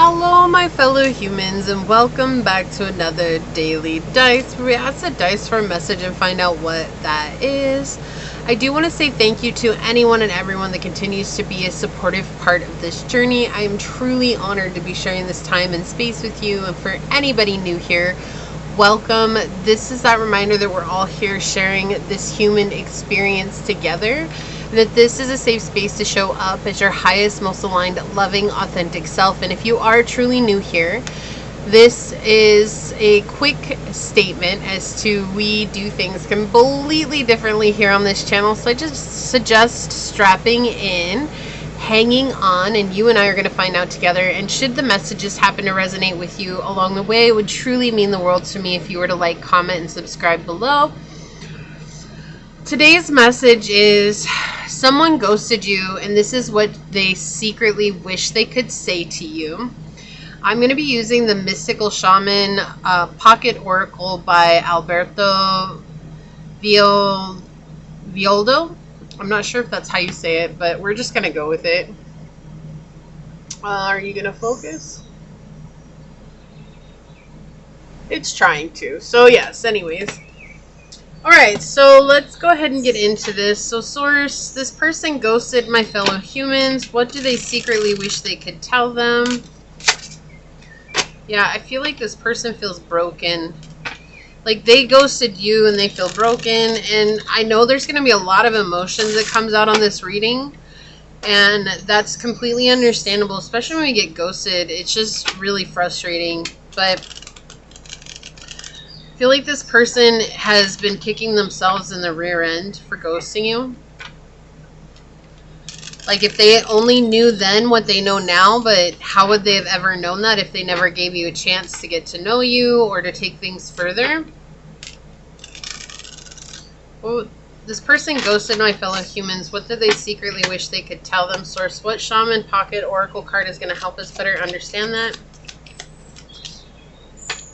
Hello my fellow humans, and welcome back to another daily dice where we ask the dice for a message and find out what that is. I do want to say thank you to anyone and everyone that continues to be a supportive part of this journey. I am truly honored to be sharing this time and space with you, and for anybody new here, welcome. This is that reminder that we're all here sharing this human experience together, that this is a safe space to show up as your highest, most aligned, loving, authentic self. And if you are truly new here, this is a quick statement as to we do things completely differently here on this channel. So I just suggest strapping in, hanging on, and you and I are going to find out together. And should the messages happen to resonate with you along the way, it would truly mean the world to me if you were to like, comment, and subscribe below. Today's message is someone ghosted you, and this is what they secretly wish they could say to you. I'm going to be using the Mystical Shaman Pocket Oracle by Alberto Violdo. I'm not sure if that's how you say it, but we're just going to go with it. Are you going to focus? It's trying to. So yes, anyways. Alright, so let's go ahead and get into this. So source, this person ghosted my fellow humans. What do they secretly wish they could tell them? Yeah, I feel like this person feels broken. Like they ghosted you and they feel broken. And I know there's going to be a lot of emotions that comes out on this reading. And that's completely understandable, especially when we get ghosted. It's just really frustrating. But I feel like this person has been kicking themselves in the rear end for ghosting you. Like if they only knew then what they know now, but how would they have ever known that if they never gave you a chance to get to know you or to take things further? Well, this person ghosted my fellow humans. What did they secretly wish they could tell them? Source, what Shaman Pocket Oracle card is going to help us better understand that?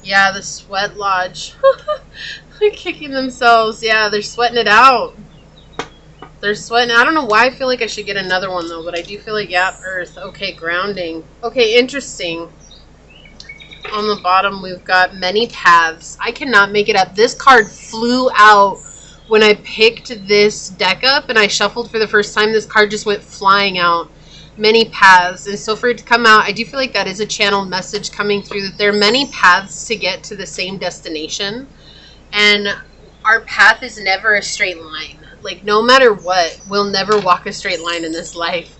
Yeah, the Sweat Lodge. They're kicking themselves. Yeah, they're sweating it out. They're sweating. I don't know why I feel like I should get another one, though. But I do feel like, yeah, Earth. Okay, grounding. Okay, interesting. On the bottom, we've got many paths. I cannot make it up. This card flew out when I picked this deck up. And I shuffled for the first time. This card just went flying out. Many paths. And so for it to come out, I do feel like that is a channeled message coming through, that there are many paths to get to the same destination, and our path is never a straight line. Like no matter what, we'll never walk a straight line in this life.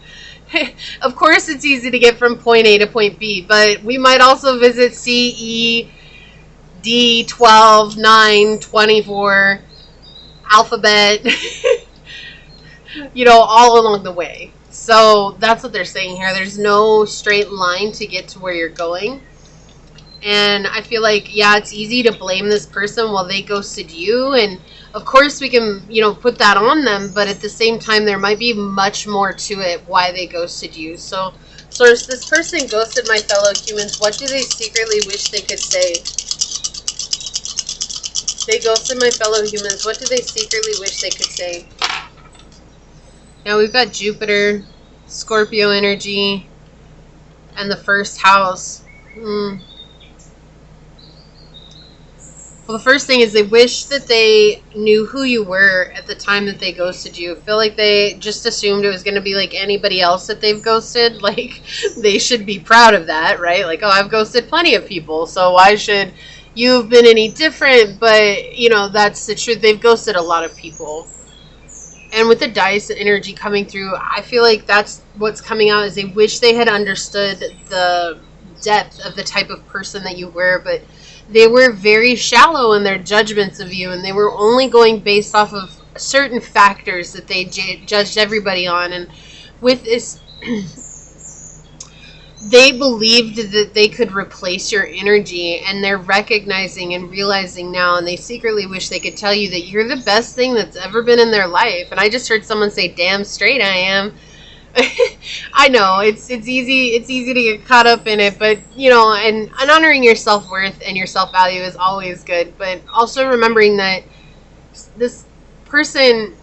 Of course it's easy to get from point A to point B, but we might also visit C, E, D, 12, 9, 24, alphabet, you know, all along the way. So that's what they're saying here. There's no straight line to get to where you're going. And I feel like, yeah, it's easy to blame this person while they ghosted you. And of course we can, you know, put that on them. But at the same time, there might be much more to it why they ghosted you. So, source, this person ghosted my fellow humans. What do they secretly wish they could say? They ghosted my fellow humans. What do they secretly wish they could say? Now we've got Jupiter, Scorpio energy, and the first house. Well, the first thing is they wish that they knew who you were at the time that they ghosted you. I feel like they just assumed it was going to be like anybody else that they've ghosted. Like, they should be proud of that, right? Like, oh, I've ghosted plenty of people, so why should you have been any different? But, you know, that's the truth. They've ghosted a lot of people. And with the dice energy coming through, I feel like that's what's coming out, is they wish they had understood the depth of the type of person that you were, but they were very shallow in their judgments of you, and they were only going based off of certain factors that they judged everybody on. And with this, they believed that they could replace your energy, and they're recognizing and realizing now, and they secretly wish they could tell you that you're the best thing that's ever been in their life. And I just heard someone say, damn straight I am. I know it's easy to get caught up in it, but you know, and honoring your self-worth and your self-value is always good, but also remembering that this person,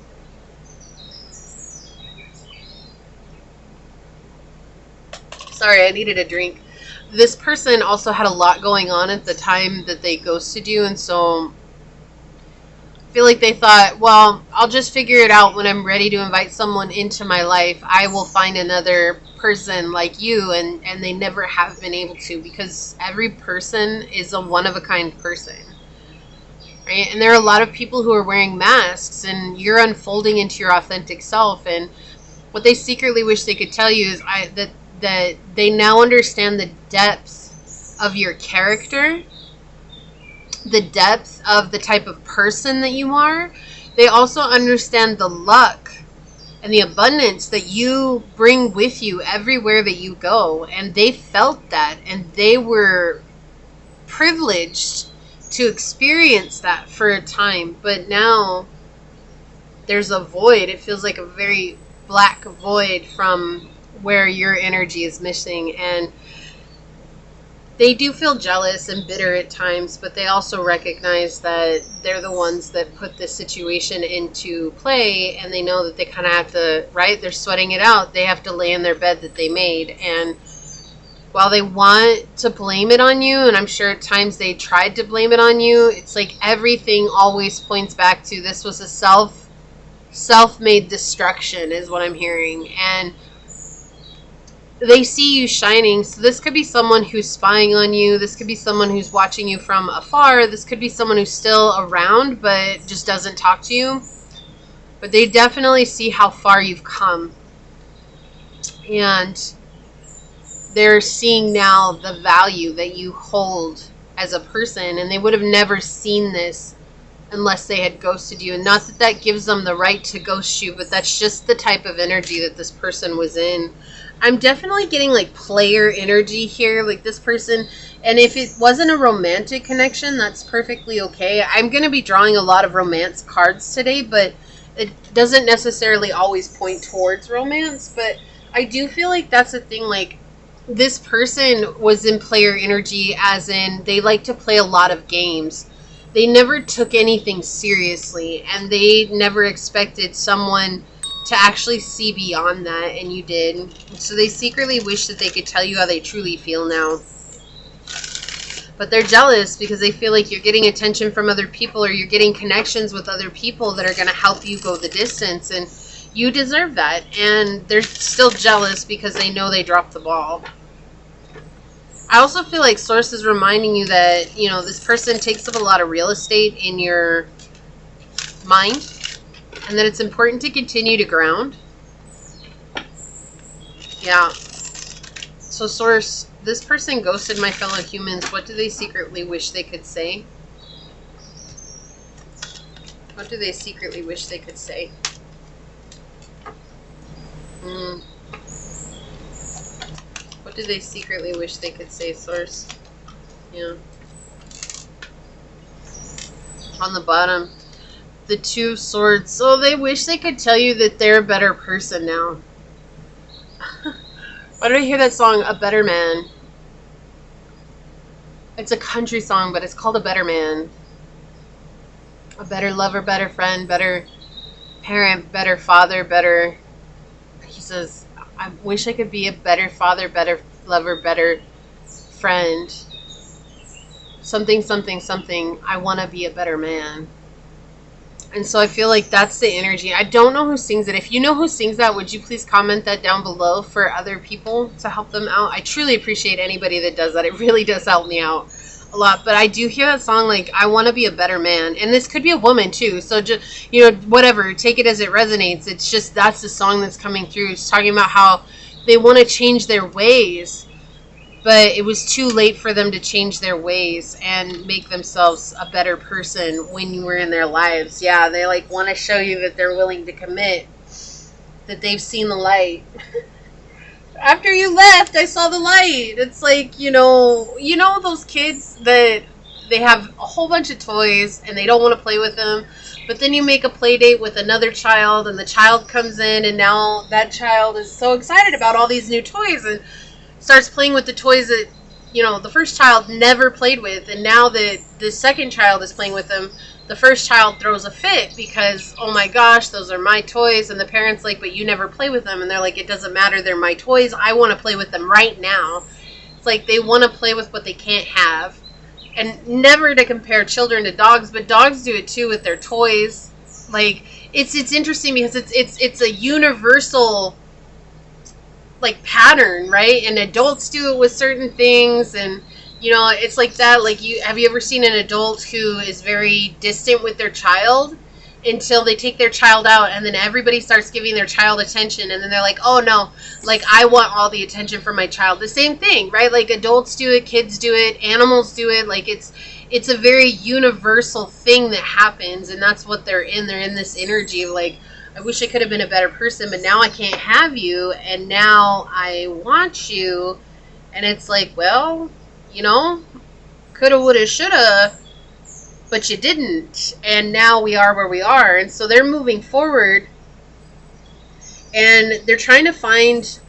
sorry, I needed a drink. This person also had a lot going on at the time that they ghosted you, and so I feel like they thought, well, I'll just figure it out when I'm ready to invite someone into my life. I will find another person like you, and they never have been able to, because every person is a one-of-a-kind person. Right? And there are a lot of people who are wearing masks, and you're unfolding into your authentic self. And what they secretly wish they could tell you is that they now understand the depths of your character, the depth of the type of person that you are. They also understand the luck and the abundance that you bring with you everywhere that you go. And they felt that, and they were privileged to experience that for a time. But now there's a void. It feels like a very black void from where your energy is missing. And they do feel jealous and bitter at times, but they also recognize that they're the ones that put this situation into play, and they know that they kind of have to, right? They're sweating it out. They have to lay in their bed that they made. And while they want to blame it on you, and I'm sure at times they tried to blame it on you, it's like everything always points back to this was a self-made destruction is what I'm hearing. And they see you shining. So this could be someone who's spying on you. This could be someone who's watching you from afar. This could be someone who's still around but just doesn't talk to you. But they definitely see how far you've come. And they're seeing now the value that you hold as a person. And they would have never seen this unless they had ghosted you. And not that that gives them the right to ghost you, but that's just the type of energy that this person was in. I'm definitely getting like player energy here, like this person. And if it wasn't a romantic connection, that's perfectly okay. I'm going to be drawing a lot of romance cards today, but it doesn't necessarily always point towards romance. But I do feel like that's a thing. Like, this person was in player energy, as in they like to play a lot of games. They never took anything seriously, and they never expected someone to actually see beyond that, and you did. So they secretly wish that they could tell you how they truly feel now. But they're jealous because they feel like you're getting attention from other people, or you're getting connections with other people that are going to help you go the distance, and you deserve that. And they're still jealous because they know they dropped the ball. I also feel like Source is reminding you that, you know, this person takes up a lot of real estate in your mind, and that it's important to continue to ground. Yeah. So Source, this person ghosted my fellow humans. What do they secretly wish they could say? What do they secretly wish they could say? What do they secretly wish they could say, Source? Yeah. On the bottom, the Two of Swords. So they wish they could tell you that they're a better person now. Why did I hear that song, A Better Man? It's a country song, but it's called A Better Man. A better lover, better friend, better parent, better father, better... He says, I wish I could be a better father, better lover, better friend. Something, something, something. I want to be a better man. And so I feel like that's the energy. I don't know who sings it. If you know who sings that, would you please comment that down below for other people to help them out? I truly appreciate anybody that does that. It really does help me out a lot. But I do hear that song like, I want to be a better man. And this could be a woman too. So just, you know, whatever. Take it as it resonates. It's just, that's the song that's coming through. It's talking about how they want to change their ways, but it was too late for them to change their ways and make themselves a better person when you were in their lives. Yeah, they like want to show you that they're willing to commit, that they've seen the light. After you left, I saw the light. It's like, you know those kids that they have a whole bunch of toys and they don't want to play with them, but then you make a play date with another child and the child comes in and now that child is so excited about all these new toys and starts playing with the toys that, you know, the first child never played with. And now that the second child is playing with them, the first child throws a fit because, oh my gosh, those are my toys. And the parent's like, but you never play with them. And they're like, it doesn't matter. They're my toys. I want to play with them right now. It's like they want to play with what they can't have. And never to compare children to dogs, but dogs do it too with their toys. Like, it's interesting because it's a universal, like, pattern, right? And adults do it with certain things, and it's like that. Like, have you ever seen an adult who is very distant with their child until they take their child out, and then everybody starts giving their child attention, and then they're like, oh no, like, I want all the attention from my child. The same thing, right? Like, adults do it, kids do it, animals do it. Like, it's a very universal thing that happens, and that's what they're in. They're in this energy of, like, I wish I could have been a better person, but now I can't have you, and now I want you. And it's like, well, coulda, woulda, shoulda, but you didn't, and now we are where we are. And so they're moving forward, and they're trying to find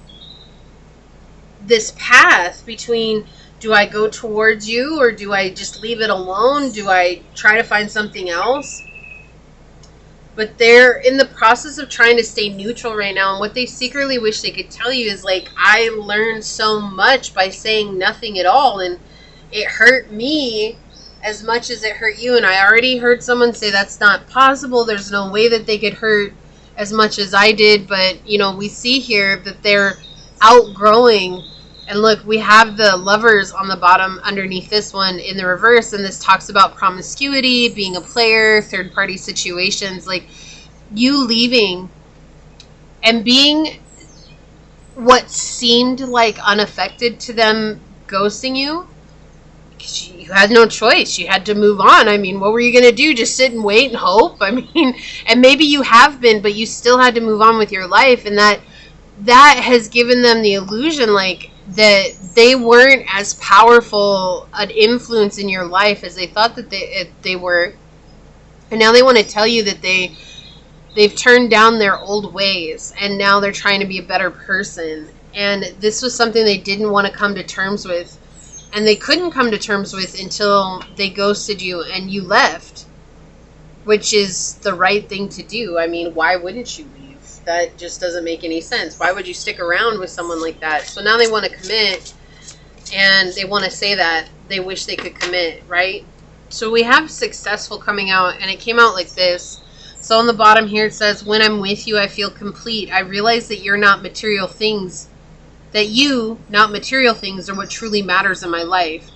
this path between, do I go towards you, or do I just leave it alone? Do I try to find something else? But they're in the process of trying to stay neutral right now, and what they secretly wish they could tell you is, like, I learned so much by saying nothing at all, and it hurt me as much as it hurt you. And I already heard someone say that's not possible. There's no way that they could hurt as much as I did. But, we see here that they're outgrowing. And look, we have the Lovers on the bottom underneath this one in the reverse. And this talks about promiscuity, being a player, third-party situations. Like, you leaving and being what seemed like unaffected to them ghosting you. You had no choice. You had to move on. I mean, what were you going to do? Just sit and wait and hope? I mean, and maybe you have been, but you still had to move on with your life. And that has given them the illusion, like, that they weren't as powerful an influence in your life as they thought that they were. And now they want to tell you that they've turned down their old ways, and now they're trying to be a better person. And this was something they didn't want to come to terms with. And they couldn't come to terms with until they ghosted you and you left, which is the right thing to do. I mean, why wouldn't you leave? That just doesn't make any sense. Why would you stick around with someone like that? So now they want to commit, and they want to say that they wish they could commit, right? So we have successful coming out, and it came out like this. So on the bottom here it says, when I'm with you, I feel complete. I realize that you're not material things. That you, not material things, are what truly matters in my life.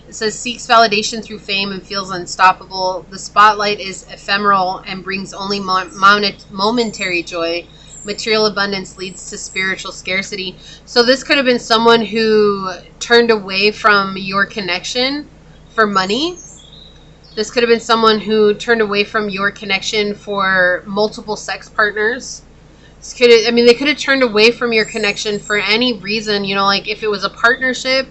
It says, seeks validation through fame and feels unstoppable. The spotlight is ephemeral and brings only momentary joy. Material abundance leads to spiritual scarcity. So this could have been someone who turned away from your connection for money. This could have been someone who turned away from your connection for multiple sex partners. They could have turned away from your connection for any reason. Like, if it was a partnership,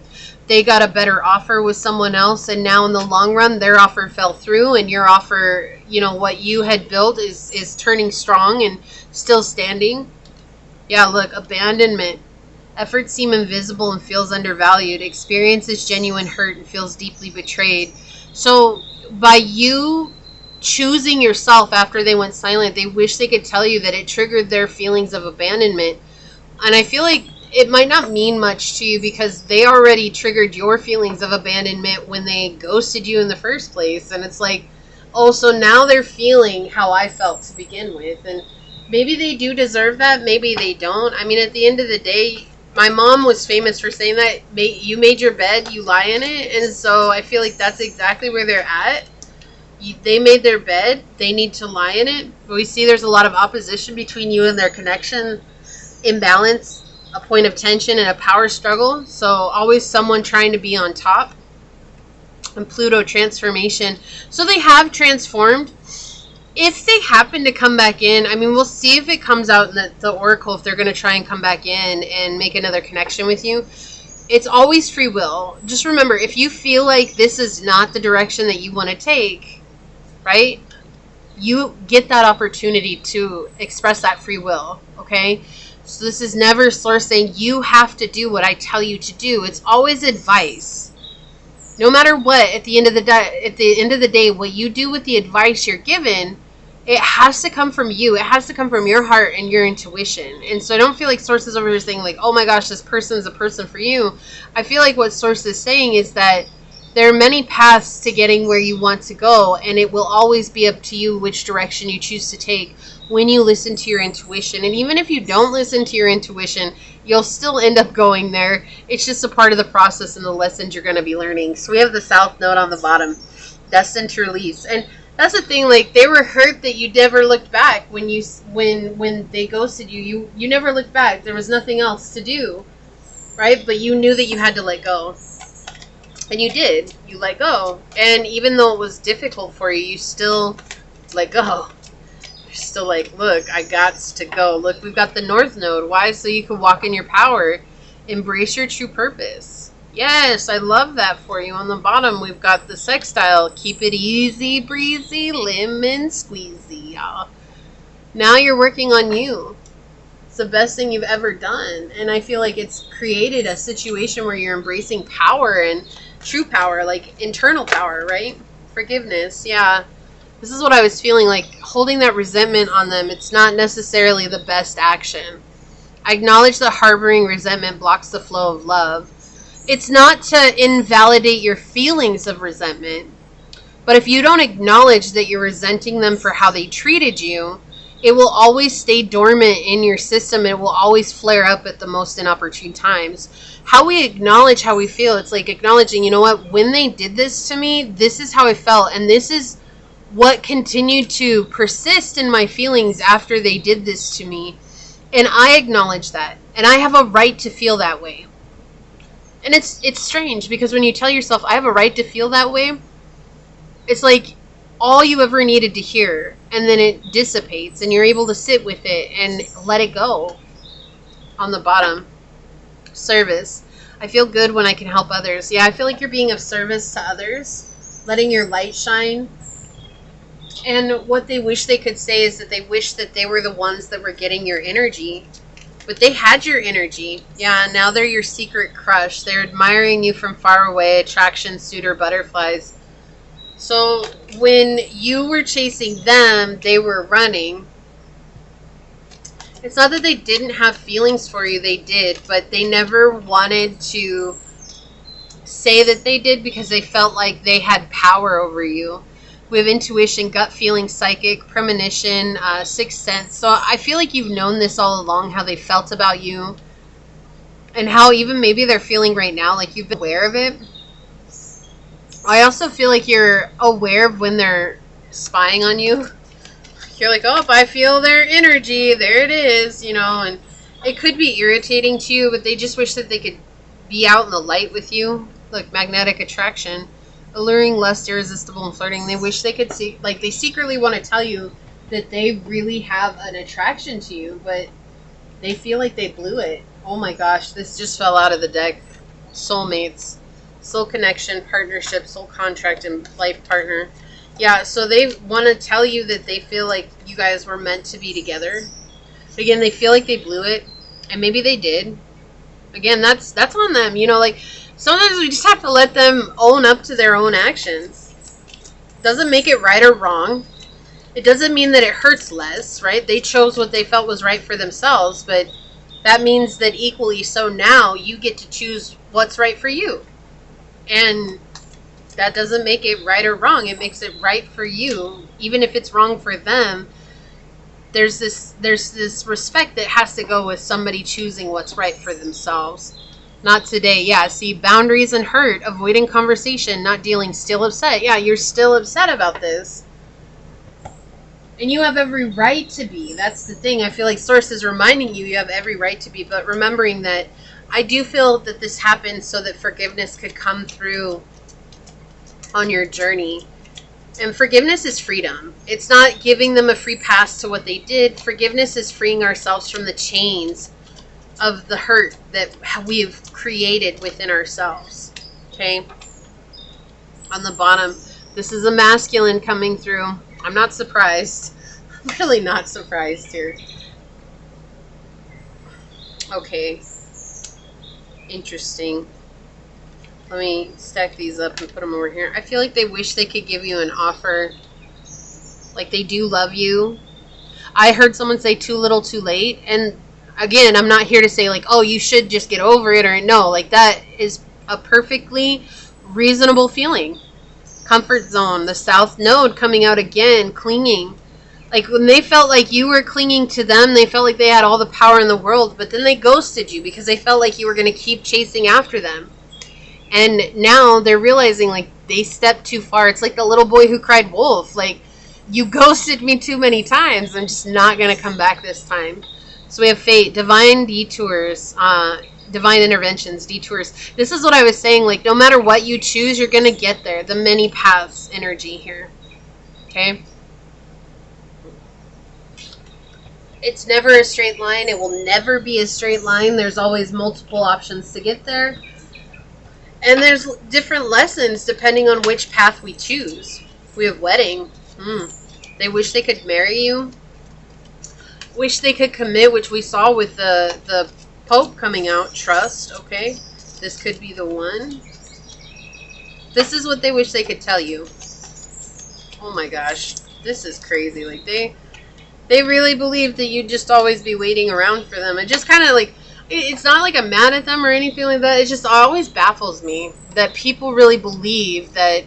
they got a better offer with someone else, and now in the long run, their offer fell through, and your offer, what you had built is turning strong and still standing. Yeah, look, abandonment. Efforts seem invisible and feels undervalued. Experiences genuine hurt and feels deeply betrayed. So by you choosing yourself after they went silent, they wish they could tell you that it triggered their feelings of abandonment. And I feel like it might not mean much to you because they already triggered your feelings of abandonment when they ghosted you in the first place. And it's like, oh, so now they're feeling how I felt to begin with. And maybe they do deserve that, maybe they don't. I mean, at the end of the day, my mom was famous for saying that you made your bed, you lie in it. And so I feel like that's exactly where they're at. They made their bed, they need to lie in it. But we see there's a lot of opposition between you and their connection, imbalance, a point of tension, and a power struggle. So always someone trying to be on top. And Pluto transformation. So they have transformed. If they happen to come back in, I mean, we'll see if it comes out in the oracle, if they're going to try and come back in and make another connection with you. It's always free will. Just remember, if you feel like this is not the direction that you want to take, right? You get that opportunity to express that free will, okay? So this is never Source saying you have to do what I tell you to do. It's always advice. No matter what, at the end of the day, what you do with the advice you're given it has to come from you. It has to come from your heart and your intuition. And so I don't feel like Source is over here saying like, oh my gosh, this person is a person for you. I feel like what Source is saying is that there are many paths to getting where you want to go, and it will always be up to you which direction you choose to take when you listen to your intuition. And even if you don't listen to your intuition, you'll still end up going there. It's just a part of the process and the lessons you're going to be learning. So we have the South Node on the bottom, destined to release. And that's the thing, like, they were hurt that you never looked back when they ghosted you. You never looked back. There was nothing else to do, right? But you knew that you had to let go. And you did. You let go. And even though it was difficult for you, you still let go. You're still like, look, I got to go. Look, we've got the North Node. Why? So you can walk in your power. Embrace your true purpose. Yes, I love that for you. On the bottom, we've got the sextile. Keep it easy, breezy, lemon squeezy, y'all. Now you're working on you. It's the best thing you've ever done. And I feel like it's created a situation where you're embracing power and true power, like internal power, right? Forgiveness, yeah. This is what I was feeling, like holding that resentment on them. It's not necessarily the best action. I acknowledge that harboring resentment blocks the flow of love. It's not to invalidate your feelings of resentment, but if you don't acknowledge that you're resenting them for how they treated you, it will always stay dormant in your system. It will always flare up at the most inopportune times. How we acknowledge how we feel, it's like acknowledging, you know what, when they did this to me, this is how I felt, and this is what continued to persist in my feelings after they did this to me. And I acknowledge that, and I have a right to feel that way. And it's strange, because when you tell yourself, I have a right to feel that way, it's like all you ever needed to hear, and then it dissipates, and you're able to sit with it and let it go. On the bottom, service. I feel good when I can help others. Yeah, I feel like you're being of service to others, letting your light shine. And what they wish they could say is that they wish that they were the ones that were getting your energy. But they had your energy. Yeah, now they're your secret crush. They're admiring you from far away, attraction, suitor, butterflies. So when you were chasing them, they were running. It's not that they didn't have feelings for you, they did, but they never wanted to say that they did because they felt like they had power over you. We have intuition, gut feeling, psychic, premonition, sixth sense. So I feel like you've known this all along, how they felt about you, and how even maybe they're feeling right now, like you've been aware of it. I also feel like you're aware of when they're spying on you. You're like, oh, if I feel their energy, there it is, you know, and it could be irritating to you, but they just wish that they could be out in the light with you. Like magnetic attraction, alluring, lust, irresistible, and flirting. They wish they could see, like they secretly want to tell you that they really have an attraction to you, but they feel like they blew it. Oh my gosh, this just fell out of the deck. Soulmates, soul connection, partnership, soul contract, and life partner. Yeah, so they want to tell you that they feel like you guys were meant to be together. But again, they feel like they blew it, and maybe they did. Again, that's on them. You know, like sometimes we just have to let them own up to their own actions. Doesn't make it right or wrong. It doesn't mean that it hurts less, right? They chose what they felt was right for themselves, but that means that equally so now you get to choose what's right for you. And that doesn't make it right or wrong. It makes it right for you. Even if it's wrong for them, there's this respect that has to go with somebody choosing what's right for themselves. Not today. Yeah, see, boundaries and hurt, avoiding conversation, not dealing, still upset. Yeah, you're still upset about this. And you have every right to be. That's the thing. I feel like Source is reminding you you have every right to be, but remembering that I do feel that this happened so that forgiveness could come through on your journey. And forgiveness is freedom. It's not giving them a free pass to what they did. Forgiveness is freeing ourselves from the chains of the hurt that we've created within ourselves. Okay? On the bottom, this is a masculine coming through. I'm not surprised. I'm really not surprised here. Okay. Interesting. Let me stack these up and put them over here. I feel like they wish they could give you an offer Like, they do love you. I heard someone say too little too late. And again, I'm not here to say like, oh, you should just get over it, or no. Like, that is a perfectly reasonable feeling. Comfort zone. The South Node coming out again, clinging. Like, when they felt like you were clinging to them, they felt like they had all the power in the world, but then they ghosted you because they felt like you were going to keep chasing after them. And now they're realizing, like, they stepped too far. It's like the little boy who cried wolf. Like, you ghosted me too many times. I'm just not going to come back this time. So we have fate, divine detours, divine interventions, detours. This is what I was saying. Like, no matter what you choose, you're going to get there. The many paths energy here. Okay? It's never a straight line. It will never be a straight line. There's always multiple options to get there. And there's different lessons depending on which path we choose. We have wedding. They wish they could marry you. Wish they could commit, which we saw with the Pope coming out. Trust, okay? This could be the one. This is what they wish they could tell you. Oh my gosh. This is crazy. Like, they really believe that you'd just always be waiting around for them. It just kind of like, it's not like I'm mad at them or anything like that. It just always baffles me that people really believe that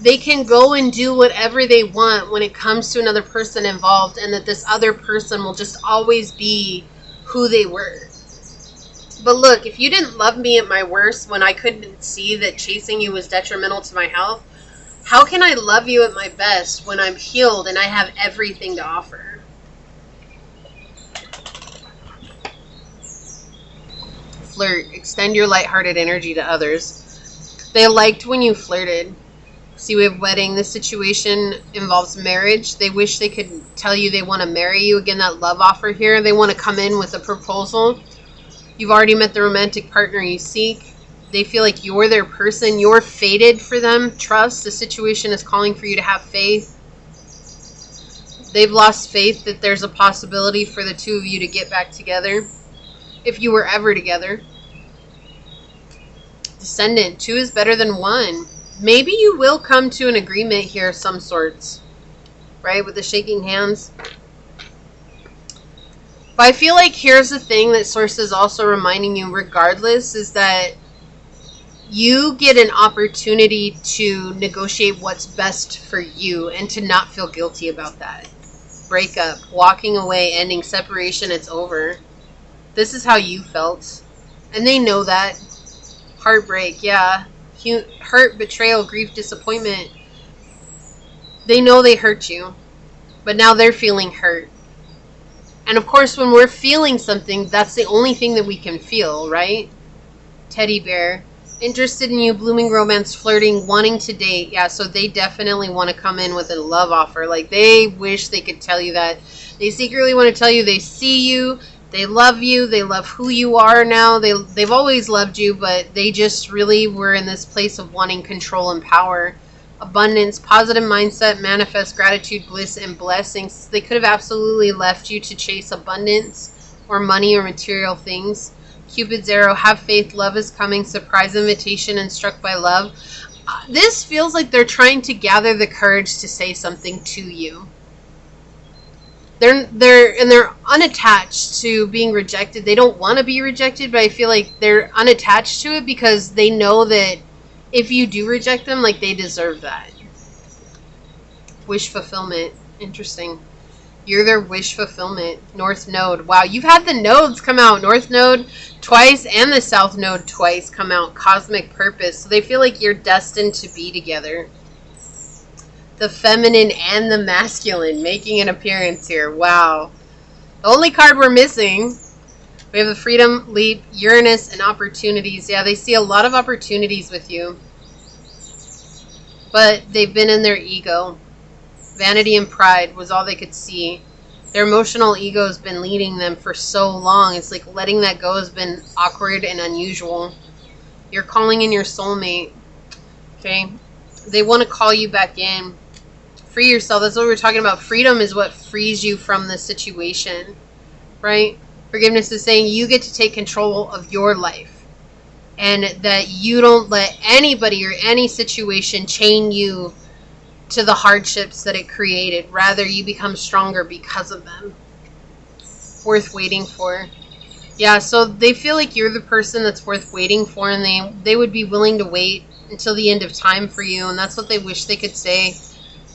they can go and do whatever they want when it comes to another person involved, and that this other person will just always be who they were. But look, if you didn't love me at my worst when I couldn't see that chasing you was detrimental to my health, how can I love you at my best when I'm healed and I have everything to offer? Flirt. Extend your lighthearted energy to others. They liked when you flirted. See, we have wedding. This situation involves marriage. They wish they could tell you they want to marry you. Again, that love offer here. They want to come in with a proposal. You've already met the romantic partner you seek. They feel like you're their person. You're fated for them. Trust. The situation is calling for you to have faith. They've lost faith that there's a possibility for the two of you to get back together. If you were ever together. Descendant. 2 is better than 1. Maybe you will come to an agreement here of some sorts. Right? With the shaking hands. But I feel like here's the thing that Source is also reminding you regardless, is that you get an opportunity to negotiate what's best for you and to not feel guilty about that. Breakup. Walking away. Ending. Separation. It's over. This is how you felt. And they know that. Heartbreak, yeah. Hurt, betrayal, grief, disappointment. They know they hurt you. But now they're feeling hurt. And of course, when we're feeling something, that's the only thing that we can feel, right? Teddy bear. Interested in you, blooming romance, flirting, wanting to date. Yeah, so they definitely want to come in with a love offer. Like, they wish they could tell you that. They secretly want to tell you they see you. They love you. They love who you are now. They've always loved you, but they just really were in this place of wanting control and power. Abundance, positive mindset, manifest gratitude, bliss, and blessings. They could have absolutely left you to chase abundance or money or material things. Cupid's arrow, have faith, love is coming, surprise invitation, and struck by love. This feels like they're trying to gather the courage to say something to you. They're unattached to being rejected. They don't want to be rejected, but I feel like they're unattached to it because they know that if you do reject them, like, they deserve that. Wish fulfillment. Interesting. You're their wish fulfillment. North Node. Wow, you've had the nodes come out. North Node twice and the South Node twice come out. Cosmic purpose. So they feel like you're destined to be together. The feminine and the masculine making an appearance here. Wow. The only card we're missing, we have the freedom, leap, Uranus, and opportunities. Yeah, they see a lot of opportunities with you. But they've been in their ego. Vanity and pride was all they could see. Their emotional ego has been leading them for so long. It's like letting that go has been awkward and unusual. You're calling in your soulmate. Okay? They want to call you back in. Free yourself. That's what we're talking about. Freedom is what frees you from the situation. Right? Forgiveness is saying you get to take control of your life. And that you don't let anybody or any situation chain you to the hardships that it created. Rather, you become stronger because of them. Worth waiting for. Yeah, so they feel like you're the person that's worth waiting for, and they would be willing to wait until the end of time for you, and that's what they wish they could say,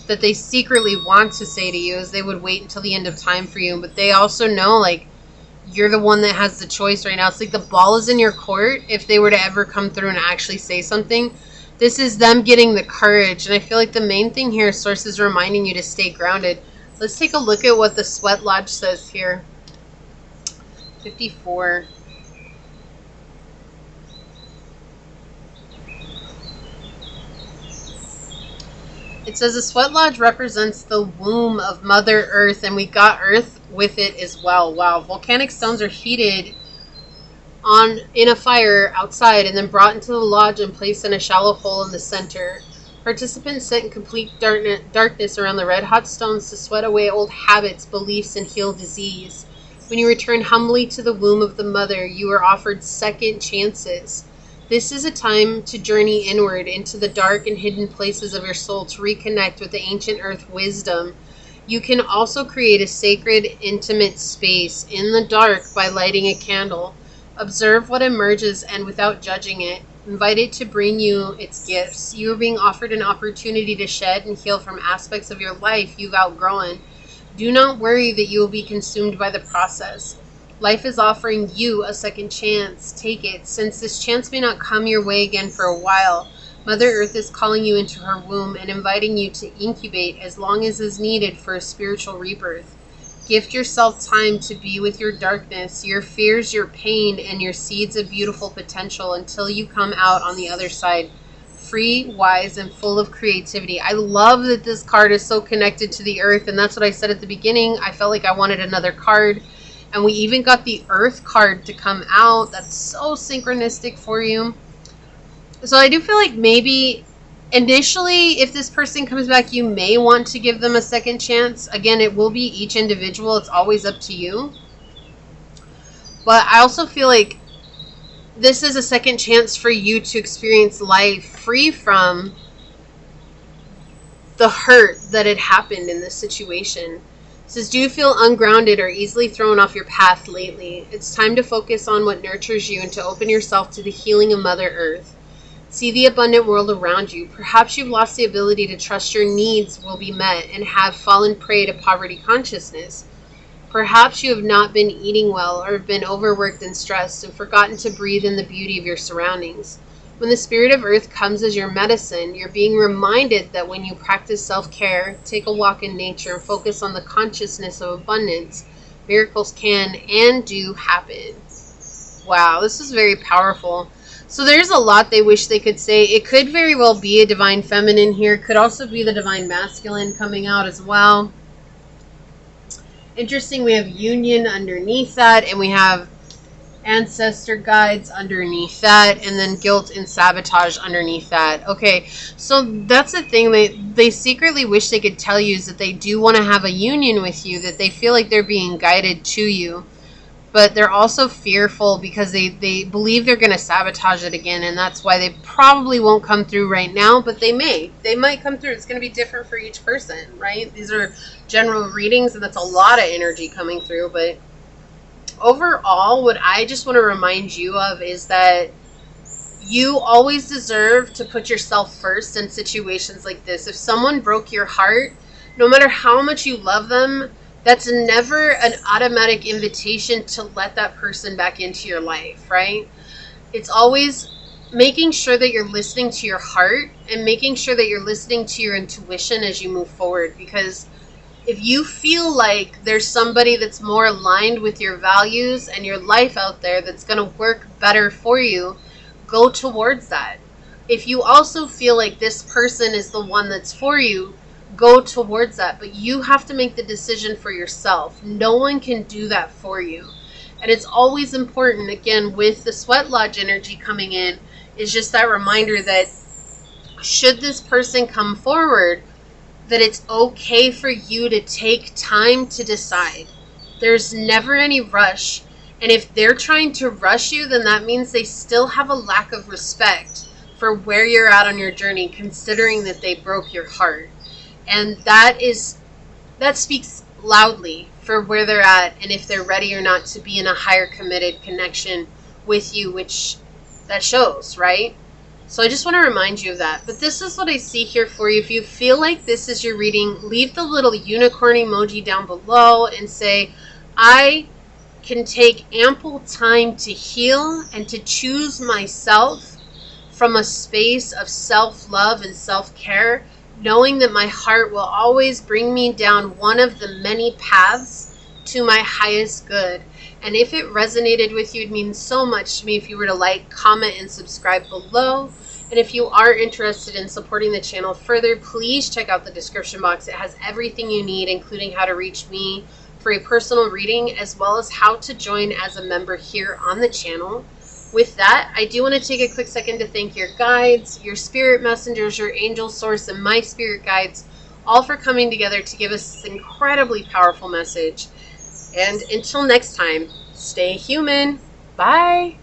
that they secretly want to say to you, is they would wait until the end of time for you. But they also know, like, you're the one that has the choice right now. It's like the ball is in your court. If they were to ever come through and actually say something, this is them getting the courage. And I feel like the main thing here, Source is reminding you to stay grounded. Let's take a look at what the Sweat Lodge says here. 54. It says the Sweat Lodge represents the womb of Mother Earth, and we got Earth with it as well. Wow. Volcanic stones are heated in a fire outside and then brought into the lodge and placed in a shallow hole in the center. Participants sit in complete darkness around the red-hot stones to sweat away old habits, beliefs, and heal disease. When you return humbly to the womb of the Mother, you are offered second chances. This is a time to journey inward into the dark and hidden places of your soul to reconnect with the ancient earth wisdom. You can also create a sacred, intimate space in the dark by lighting a candle. Observe what emerges and without judging it, invite it to bring you its gifts. You are being offered an opportunity to shed and heal from aspects of your life you've outgrown. Do not worry that you will be consumed by the process. Life is offering you a second chance. Take it. Since this chance may not come your way again for a while, Mother Earth is calling you into her womb and inviting you to incubate as long as is needed for a spiritual rebirth. Gift yourself time to be with your darkness, your fears, your pain, and your seeds of beautiful potential until you come out on the other side, free, wise, and full of creativity. I love that this card is so connected to the earth, and that's what I said at the beginning. I felt like I wanted another card. And we even got the Earth card to come out. That's so synchronistic for you. So I do feel like maybe initially, if this person comes back, you may want to give them a second chance. Again, it will be each individual. It's always up to you. But I also feel like this is a second chance for you to experience life free from the hurt that had happened in this situation. It says, do you feel ungrounded or easily thrown off your path lately? It's time to focus on what nurtures you and to open yourself to the healing of Mother Earth. See the abundant world around you. Perhaps you've lost the ability to trust your needs will be met and have fallen prey to poverty consciousness. Perhaps you have not been eating well or have been overworked and stressed and forgotten to breathe in the beauty of your surroundings. When the Spirit of Earth comes as your medicine, you're being reminded that when you practice self-care, take a walk in nature, and focus on the consciousness of abundance, miracles can and do happen. Wow, this is very powerful. So there's a lot they wish they could say. It could very well be a Divine Feminine here. It could also be the Divine Masculine coming out as well. Interesting, we have Union underneath that, and we have Ancestor Guides underneath that, and then Guilt and Sabotage underneath that. Okay, so that's the thing they secretly wish they could tell you, is that they do want to have a union with you, that they feel like they're being guided to you, but they're also fearful because they believe they're going to sabotage it again, and that's why they probably won't come through right now, but they might come through. It's going to be different for each person, right? These are general readings, and that's a lot of energy coming through, but overall, what I just want to remind you of is that you always deserve to put yourself first in situations like this. If someone broke your heart, no matter how much you love them, that's never an automatic invitation to let that person back into your life, right? It's always making sure that you're listening to your heart and making sure that you're listening to your intuition as you move forward, because if you feel like there's somebody that's more aligned with your values and your life out there that's going to work better for you, go towards that. If you also feel like this person is the one that's for you, go towards that. But you have to make the decision for yourself. No one can do that for you. And it's always important, again, with the Sweat Lodge energy coming in, is just that reminder that should this person come forward, that it's okay for you to take time to decide. There's never any rush. And if they're trying to rush you, then that means they still have a lack of respect for where you're at on your journey, considering that they broke your heart. And that speaks loudly for where they're at and if they're ready or not to be in a higher committed connection with you, which that shows, right? So I just want to remind you of that. But this is what I see here for you. If you feel like this is your reading, leave the little unicorn emoji down below and say, I can take ample time to heal and to choose myself from a space of self-love and self-care, knowing that my heart will always bring me down one of the many paths to my highest good. And if it resonated with you, it means so much to me if you were to like, comment, and subscribe below. And if you are interested in supporting the channel further, please check out the description box. It has everything you need, including how to reach me for a personal reading, as well as how to join as a member here on the channel. With that, I do want to take a quick second to thank your guides, your spirit messengers, your angel source, and my spirit guides, all for coming together to give us this incredibly powerful message. And until next time, stay human. Bye.